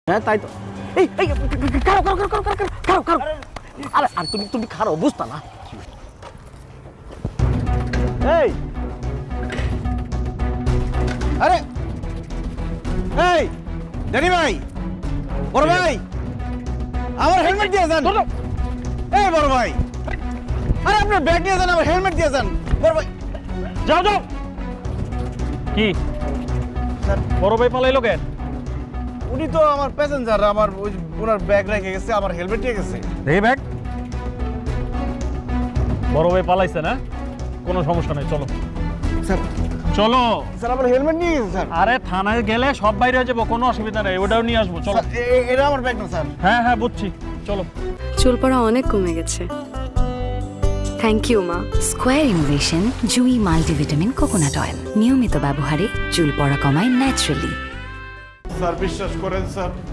হ্যাঁ তাই তো। এই এই খাও খাও খাও খাও খাও খাও। আরে আর তুমি খাও বুঝতা না। এই আরে এই ড্যানি ভাই, বড় ভাই, আমার হেলমেট দিয়ে যান। এই বড় ভাই, আরে আপনার ব্যাগ নিয়ে যান, আমার হেলমেট দিয়ে যান। বড় ভাই যাও যাও। কি স্যার, বড় ভাই পালাইলো কেন? উনি তো আমার প্যাসেঞ্জার, আমার ওই ওনার ব্যাগ রেখে গেছে, আমার হেলমেট নিয়ে গেছে। দেখি ব্যাগ। বড় ভাই পালাইছে না? কোনো সমস্যা নাই, চলো স্যার চলো। স্যার আমার হেলমেট নিয়ে গেছে স্যার। আরে থানায় গেলে সব বাইরে হয়ে যাবো, কোনো অসুবিধা নেই, ওটাও নিয়ে আসবো, চলো। স্যার, এটা আমার ব্যাগ না স্যার। হ্যাঁ হ্যাঁ বুঝছি, চলো। চুল পড়া অনেক কমে গেছে। থ্যাংক ইউ মা। স্কোয়ার ইনোভেশন জুই মাল্টিভিটামিন কোকোনাট অয়েল নিয়মিত ব্যবহারে চুল পড়া কমায় ন্যাচারালি। স্যার বিশ্বাস করেন স্যার,